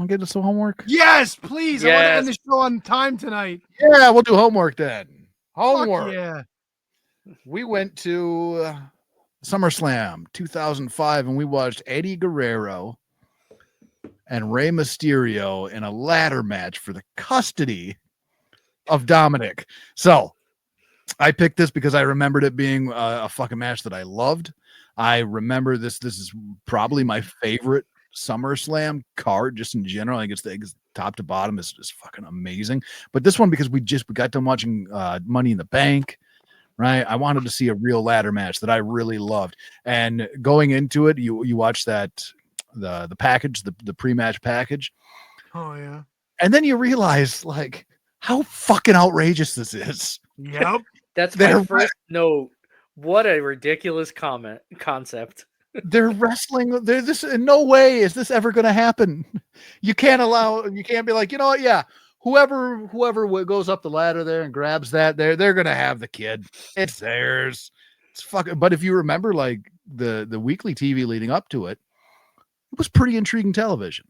Want to get us some homework? Yes, please. Yes. I want to end the show on time tonight. Yeah, we'll do homework then. Homework. Fuck yeah. We went to SummerSlam 2005 and we watched Eddie Guerrero and Rey Mysterio in a ladder match for the custody of Dominick. So I picked this because I remembered it being a fucking match that I loved. I remember this. This is probably my favorite SummerSlam card just in general. I think it's top to bottom is fucking amazing. But this one, because we got done watching Money in the Bank, right? I wanted to see a real ladder match that I really loved. And going into it, you watch that the package, the pre-match package. Oh yeah. And then you realize like how fucking outrageous this is. Yep. That's my first note. What a ridiculous concept. They're wrestling. They're this. In no way is this ever going to happen. You can't be like, you know what? Yeah. Whoever goes up the ladder there and grabs that, they're going to have the kid. It's theirs. It's fucking. But if you remember like the weekly TV leading up to it, it was pretty intriguing television.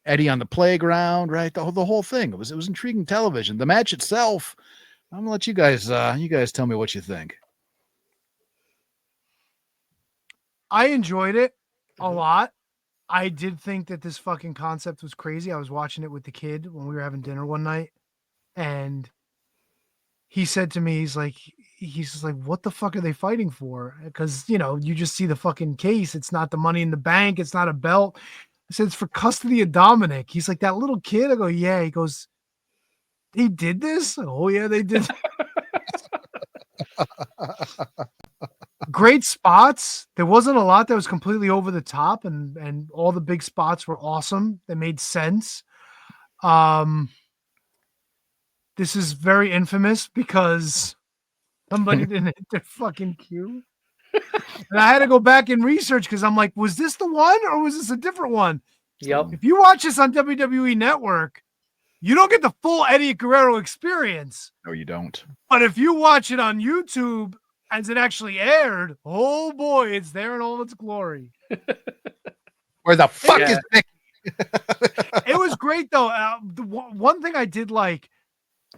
Eddie on the playground, right? The whole thing. It was intriguing television. The match itself, I'm gonna let you guys tell me what you think. I enjoyed it a lot. I did think that this fucking concept was crazy. I was watching it with the kid when we were having dinner one night, and he said to me, he's just like, what the fuck are they fighting for? Because, you know, you just see the fucking case. It's not the Money in the Bank. It's not a belt. I said, it's for custody of Dominick. He's like, that little kid? I go, yeah. He goes, they did this? Oh, yeah, they did. Great spots. There wasn't a lot that was completely over the top, and all the big spots were awesome. They made sense. This is very infamous because somebody didn't hit their fucking cue. And I had to go back and research because I'm like, was this the one or was this a different one? Yep. If you watch this on WWE Network, you don't get the full Eddie Guerrero experience. No, you don't. But if you watch it on YouTube as it actually aired, oh boy, it's there in all its glory. Where the fuck is Nick? It was great though. The one thing I did like,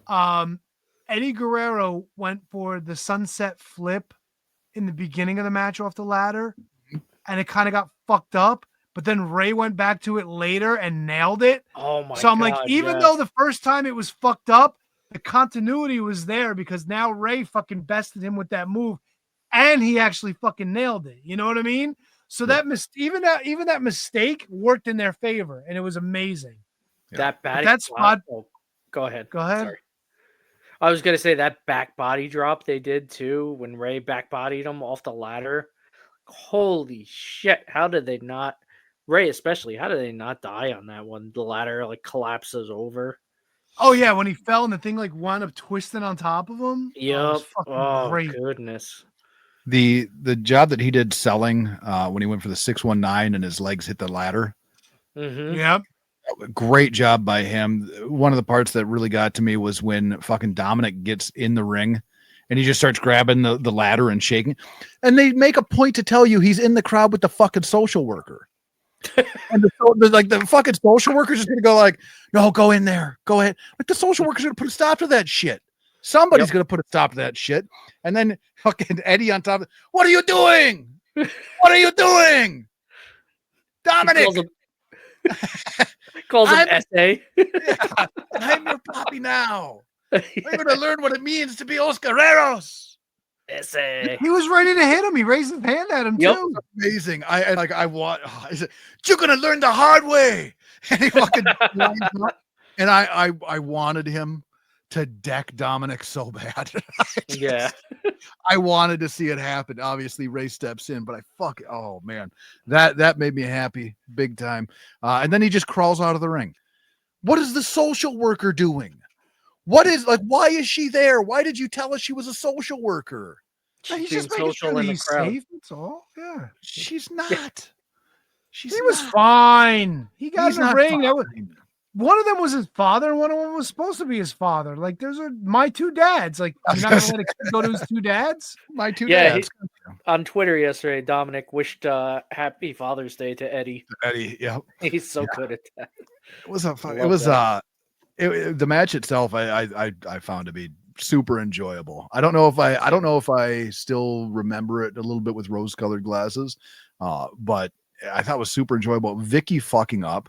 Eddie Guerrero went for the sunset flip in the beginning of the match off the ladder, and it kind of got fucked up. But then Rey went back to it later and nailed it. Oh my god! So I'm like, even though the first time it was fucked up, the continuity was there because now Rey fucking bested him with that move, and he actually fucking nailed it. You know what I mean? So that even that mistake worked in their favor, and it was amazing. That spot. Oh, go ahead. Go ahead. Sorry. I was gonna say that back body drop they did too when Rey back bodied him off the ladder. Holy shit! How did they not? Rey especially. How did they not die on that one? The ladder like collapses over. Oh yeah, when he fell and the thing like wound up twisting on top of him. Yep. Oh, great. Goodness. The job that he did selling when he went for the 619 and his legs hit the ladder. Mm-hmm. Yep. Great job by him. One of the parts that really got to me was when fucking Dominick gets in the ring and he just starts grabbing the ladder and shaking. And they make a point to tell you he's in the crowd with the fucking social worker. And the fucking social worker's just gonna go like, no, go in there, go ahead. Like the social worker's gonna put a stop to that shit. Somebody's gonna put a stop to that shit. And then fucking Eddie on top of it. What are you doing? What are you doing? Dominick calls him SA. Yeah, I'm your papi now. We're gonna learn what it means to be Os Guerreros. SA. He was ready to hit him. He raised his hand at him too. Amazing. I said, you're gonna learn the hard way. And he fucking and I wanted him to deck Dominick so bad. Yeah. I wanted to see it happen. Obviously, Rey steps in, but oh man, that made me happy big time. And then he just crawls out of the ring. What is the social worker doing? Why is she there? Why did you tell us she was a social worker? He's just making sure that he's safe. That's all. Yeah. She's not. He was fine. He got in the ring. one of them was his father, and one of them was supposed to be his father. Like, there's my two dads. Like, you're not gonna let a kid go to his two dads? My two Yeah, dads. on Twitter yesterday, Dominic wished Happy Father's Day to Eddie. Eddie, yeah. He's so good at that. It was that. The match itself I found to be super enjoyable. I don't know if I still remember it a little bit with rose-colored glasses, but I thought it was super enjoyable. Vicky fucking up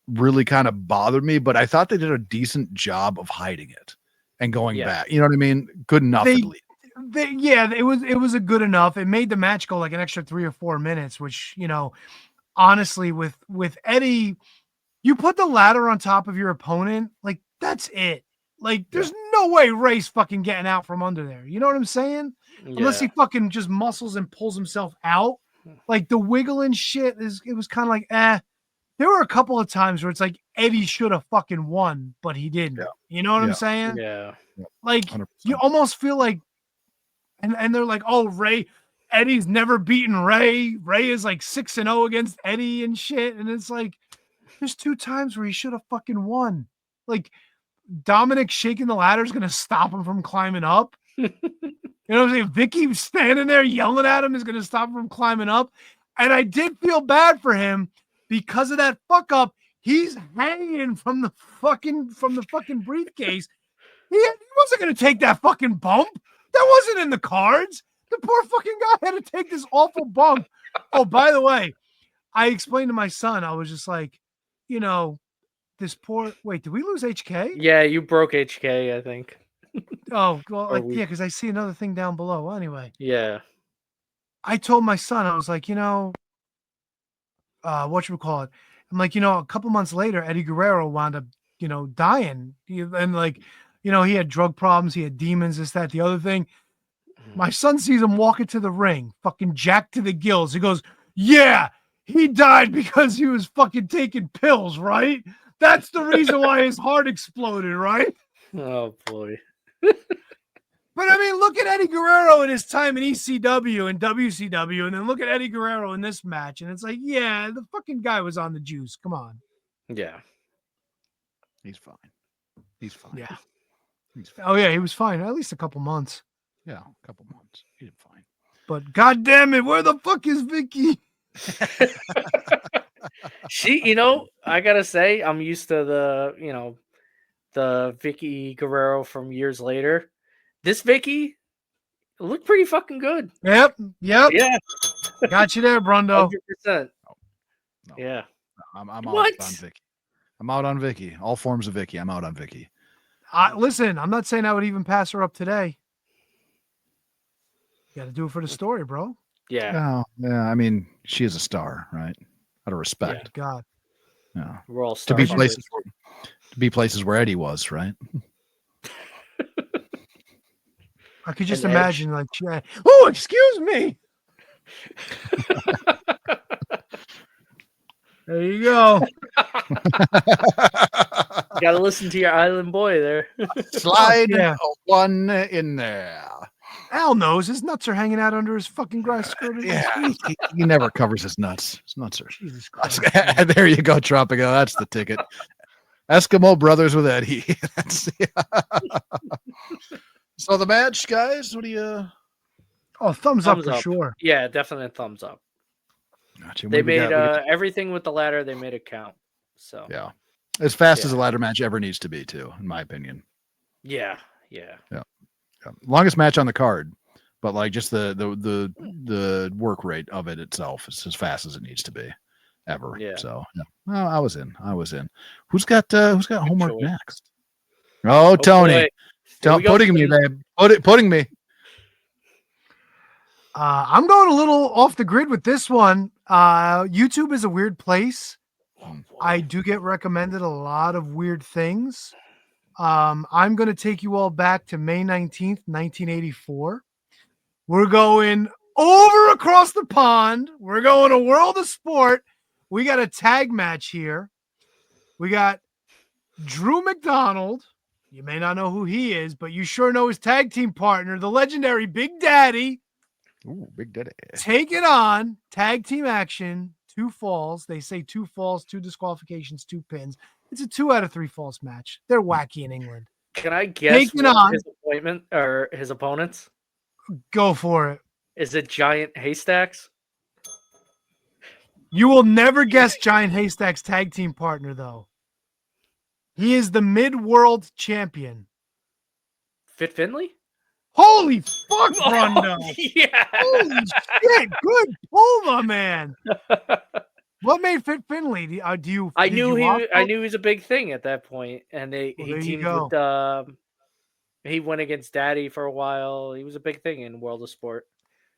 really kind of bothered me, but I thought they did a decent job of hiding it and going back. You know what I mean? Good enough at least. It was a good enough. It made the match go like an extra 3 or 4 minutes, which, you know, honestly, with Eddie, you put the ladder on top of your opponent, like, that's it. Like, there's no way Ray's fucking getting out from under there. You know what I'm saying? Yeah. Unless he fucking just muscles and pulls himself out. Like, the wiggling shit it was kind of like, There were a couple of times where it's like Eddie should have fucking won, but he didn't. Yeah. You know what I'm saying? Yeah. Like 100%. You almost feel like, and they're like, oh, Eddie's never beaten Ray. Ray is like 6-0 against Eddie and shit. And it's like, there's 2 times where he should have fucking won. Like, Dominic shaking the ladder is going to stop him from climbing up. You know what I'm saying? Vicky standing there yelling at him is going to stop him from climbing up. And I did feel bad for him because of that fuck up. He's hanging from the fucking briefcase. He wasn't going to take that fucking bump. That wasn't in the cards. The poor fucking guy had to take this awful bump. Oh, by the way, I explained to my son, I was just like, you know, wait, did we lose HK? Yeah, you broke HK, I think. Oh, well, because I see another thing down below. Well, anyway. Yeah. I told my son, I was like, you know, whatchamacallit? I'm like, you know, a couple months later, Eddie Guerrero wound up, you know, dying. And like, you know, he had drug problems, he had demons, this, that, the other thing. My son sees him walk into the ring, fucking jacked to the gills. He goes, yeah, he died because he was fucking taking pills, right? That's the reason why his heart exploded, right? Oh, boy. But I mean, look at Eddie Guerrero in his time in ECW and WCW, and then look at Eddie Guerrero in this match, and it's like, yeah, the fucking guy was on the juice. Come on. Yeah. He's fine. He's fine. Yeah. He's fine. Oh, yeah, he was fine. At least a couple months. Yeah, a couple months. He did fine. But God damn it, where the fuck is Vicky? You know, I gotta say, I'm used to the Vicky Guerrero from years later. This Vicky looked pretty fucking good. Yep. Yeah. Got you there, Brundo. 100%. No. Yeah. I'm out on Vicky. I'm out on Vicky. All forms of Vicky. I'm out on Vicky. Listen, I'm not saying I would even pass her up today. You got to do it for the story, bro. Yeah. Yeah. I mean, she is a star, right? Out of respect. Yeah, God. Yeah. We're all To be stars. places where Eddie was, right? I could just And imagine, like, oh, excuse me. There you go. Got to listen to your island boy there. Slide Yeah. one in there. Al knows his nuts are hanging out under his fucking grass skirt. Yeah, he never covers his nuts. His nuts are. Jesus Christ. There you go, Tropico. That's the ticket. Eskimo Brothers with Eddie. So the match, guys. What do you? Oh, thumbs up for sure. Yeah, definitely a thumbs up. Gotcha. They made everything with the ladder. They made it count. So yeah, as fast as a ladder match ever needs to be, too, in my opinion. Yeah. Longest match on the card, but like just the work rate of it itself is as fast as it needs to be, ever. Yeah. So yeah, well, I was in. Who's got homework choice. next? Oh, Tony, putting me, babe. Putting me. I'm going a little off the grid with this one. YouTube is a weird place. I do get recommended a lot of weird things. I'm going to take you all back to May 19th, 1984. We're going over across the pond. We're going to World of Sport. We got a tag match here. We got Drew McDonald. You may not know who he is, but you sure know his tag team partner, the legendary Big Daddy. Ooh, Big Daddy. Taking on tag team action, 2 falls. They say 2 falls, 2 disqualifications, 2 pins. It's a 2 out of 3 falls match. They're wacky in England. Can I guess Taking what on- his appointment or his opponents? Go for it. Is it Giant Haystacks? You will never guess Giant Haystack's tag team partner, though. He is the mid-world champion. Fit Finley? Holy fuck, Rondo! Yeah. Holy shit! Good pull, my man. What made Fit Finley? Do you? I did knew you watch I it? knew he was a big thing at that point, and Well, he there you teamed go. with. He went against Daddy for a while. He was a big thing in World of Sport.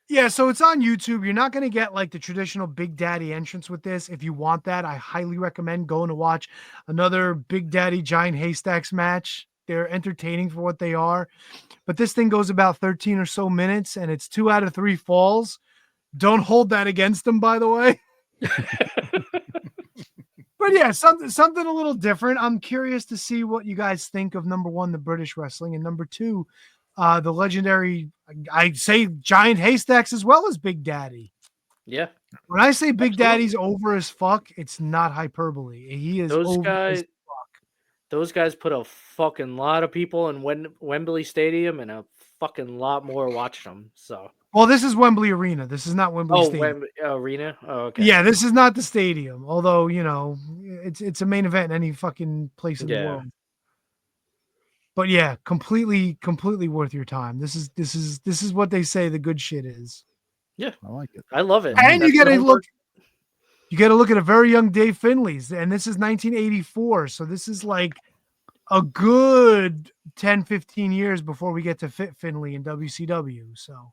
Yeah, so it's on YouTube. You're not going to get like the traditional Big Daddy entrance with this. If you want that, I highly recommend going to watch another Big Daddy Giant Haystacks match. They're entertaining for what they are. But this thing goes about 13 or so minutes, and it's 2 out of 3 falls. Don't hold that against them, by the way. But yeah, something a little different. I'm curious to see what you guys think of number 1, the British wrestling, and number 2, the legendary, I'd say Giant Haystacks as well as Big Daddy. Yeah. When I say Big Absolutely. Daddy's over as fuck, it's not hyperbole. He is over as fuck. Those guys put a fucking lot of people in Wembley Stadium, and a fucking lot more watched them. So. Well, this is Wembley Arena. This is not Wembley Stadium. Wembley Arena. Oh, okay. Yeah, this is not the stadium. Although it's a main event in any fucking place in the world. But yeah, completely worth your time. This is what they say the good shit is. Yeah, I like it. I love it. And you got to look. You got to look at a very young Dave Finley's, and this is 1984. So this is like a good 10, 15 years before we get to Fit Finley in WCW. So